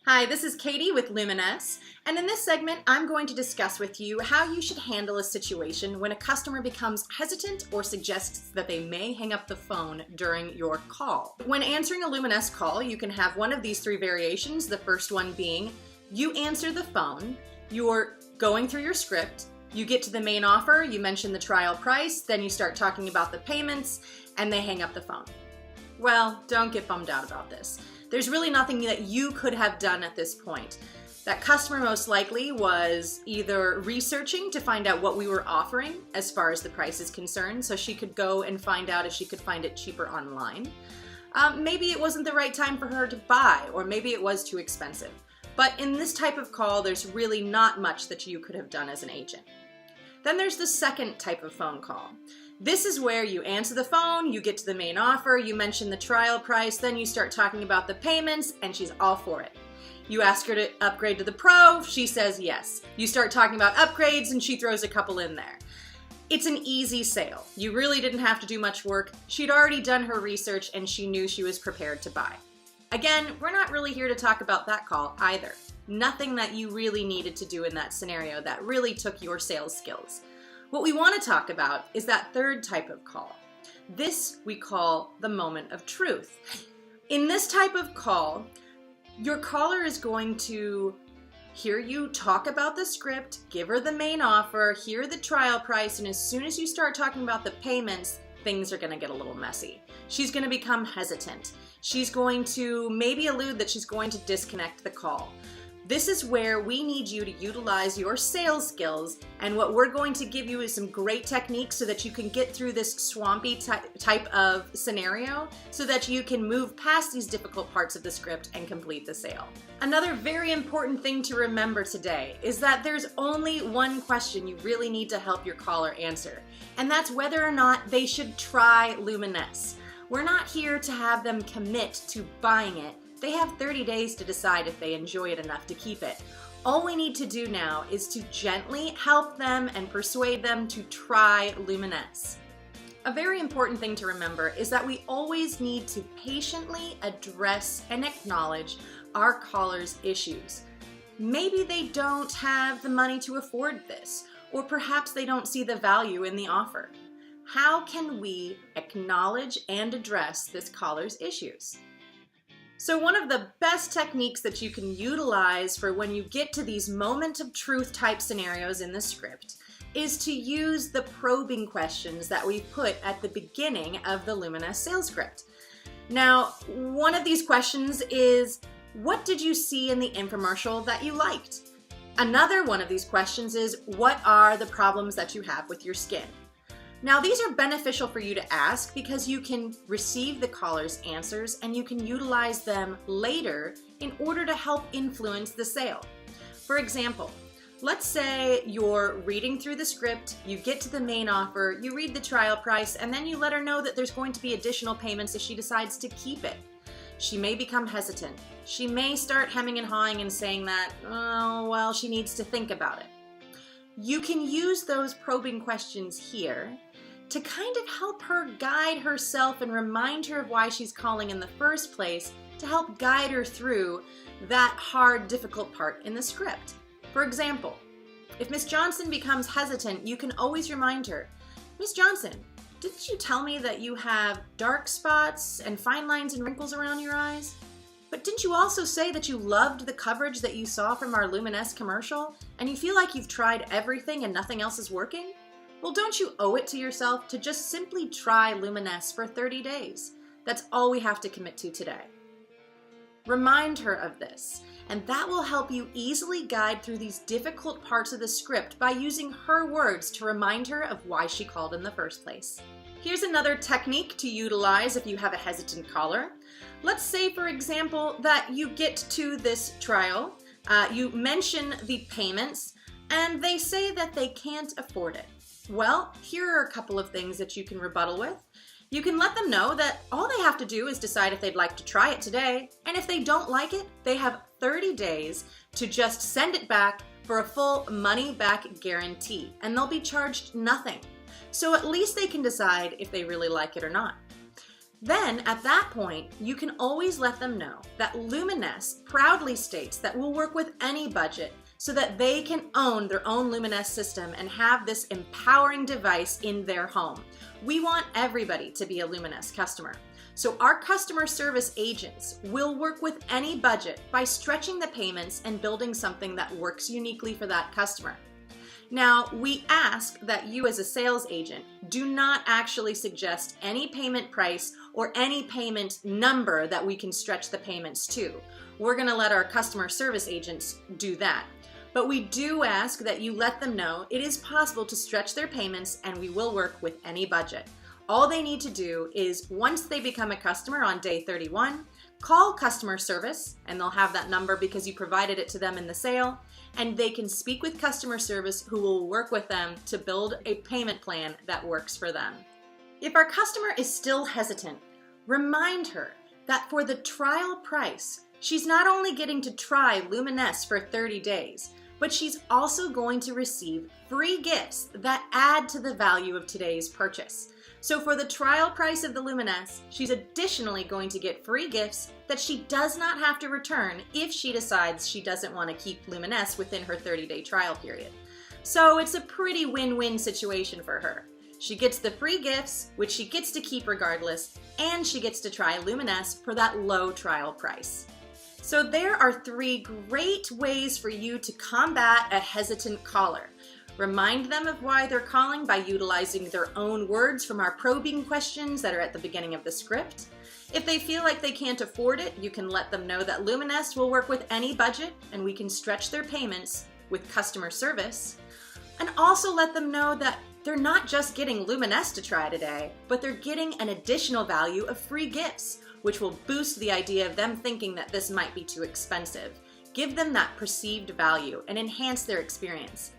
Hi, this is Katie with Luminous, and in this segment I'm going to discuss with you how you should handle a situation when a customer becomes hesitant or suggests that they may hang up the phone during your call. When answering a Luminous call, you can have one of these three variations, the first one being you answer the phone, you're going through your script, you get to the main offer, you mention the trial price, then you start talking about the payments, and they hang up the phone. Well, don't get bummed out about this. There's really nothing that you could have done at this point. That customer most likely was either researching to find out what we were offering as far as the price is concerned, so she could go and find out if she could find it cheaper online. Maybe it wasn't the right time for her to buy, or maybe it was too expensive. But in this type of call, there's really not much that you could have done as an agent. Then there's the second type of phone call. This is where you answer the phone, you get to the main offer, you mention the trial price, then you start talking about the payments, and she's all for it. You ask her to upgrade to the Pro, she says yes. You start talking about upgrades, and she throws a couple in there. It's an easy sale. You really didn't have to do much work. She'd already done her research, and she knew she was prepared to buy. Again, we're not really here to talk about that call either. Nothing that you really needed to do in that scenario that really took your sales skills. What we want to talk about is that third type of call. This we call the moment of truth. In this type of call, your caller is going to hear you talk about the script, give her the main offer, hear the trial price, and as soon as you start talking about the payments, things are going to get a little messy. She's going to become hesitant. She's going to maybe allude that she's going to disconnect the call. This is where we need you to utilize your sales skills, and what we're going to give you is some great techniques so that you can get through this swampy type of scenario so that you can move past these difficult parts of the script and complete the sale. Another very important thing to remember today is that there's only one question you really need to help your caller answer, and that's whether or not they should try Luminous. We're not here to have them commit to buying it. They have 30 days to decide if they enjoy it enough to keep it. All we need to do now is to gently help them and persuade them to try Luminous. A very important thing to remember is that we always need to patiently address and acknowledge our callers' issues. Maybe they don't have the money to afford this, or perhaps they don't see the value in the offer. How can we acknowledge and address this caller's issues? So one of the best techniques that you can utilize for when you get to these moment of truth type scenarios in the script is to use the probing questions that we put at the beginning of the Luminous sales script. Now, one of these questions is, what did you see in the infomercial that you liked? Another one of these questions is, what are the problems that you have with your skin? Now, these are beneficial for you to ask because you can receive the caller's answers and you can utilize them later in order to help influence the sale. For example, let's say you're reading through the script, you get to the main offer, you read the trial price, and then you let her know that there's going to be additional payments if she decides to keep it. She may become hesitant. She may start hemming and hawing and saying that, oh, well, she needs to think about it. You can use those probing questions here to kind of help her guide herself and remind her of why she's calling in the first place, to help guide her through that hard, difficult part in the script. For example, if Miss Johnson becomes hesitant, you can always remind her, Miss Johnson, didn't you tell me that you have dark spots and fine lines and wrinkles around your eyes? But didn't you also say that you loved the coverage that you saw from our Luminous commercial, and you feel like you've tried everything and nothing else is working? Well, don't you owe it to yourself to just simply try Luminous for 30 days? That's all we have to commit to today. Remind her of this, and that will help you easily guide through these difficult parts of the script by using her words to remind her of why she called in the first place. Here's another technique to utilize if you have a hesitant caller. Let's say, for example, that you get to this trial, you mention the payments, and they say that they can't afford it. Well, here are a couple of things that you can rebuttal with. You can let them know that all they have to do is decide if they'd like to try it today, and if they don't like it, they have 30 days to just send it back for a full money-back guarantee, and they'll be charged nothing. So at least they can decide if they really like it or not. Then, at that point, you can always let them know that Luminess proudly states that we'll work with any budget so that they can own their own Luminess system and have this empowering device in their home. We want everybody to be a Luminess customer. So our customer service agents will work with any budget by stretching the payments and building something that works uniquely for that customer. Now, we ask that you as a sales agent do not actually suggest any payment price or any payment number that we can stretch the payments to. We're going to let our customer service agents do that. But we do ask that you let them know it is possible to stretch their payments and we will work with any budget. All they need to do is, once they become a customer on day 31, call customer service, and they'll have that number because you provided it to them in the sale, and they can speak with customer service who will work with them to build a payment plan that works for them. If our customer is still hesitant, remind her that for the trial price, she's not only getting to try Luminess for 30 days, but she's also going to receive free gifts that add to the value of today's purchase. So for the trial price of the Luminess, she's additionally going to get free gifts that she does not have to return if she decides she doesn't want to keep Luminess within her 30-day trial period. So it's a pretty win-win situation for her. She gets the free gifts, which she gets to keep regardless, and she gets to try Luminess for that low trial price. So there are 3 great ways for you to combat a hesitant caller. Remind them of why they're calling by utilizing their own words from our probing questions that are at the beginning of the script. If they feel like they can't afford it, you can let them know that Luminess will work with any budget and we can stretch their payments with customer service. And also let them know that they're not just getting Luminess to try today, but they're getting an additional value of free gifts, which will boost the idea of them thinking that this might be too expensive. Give them that perceived value and enhance their experience.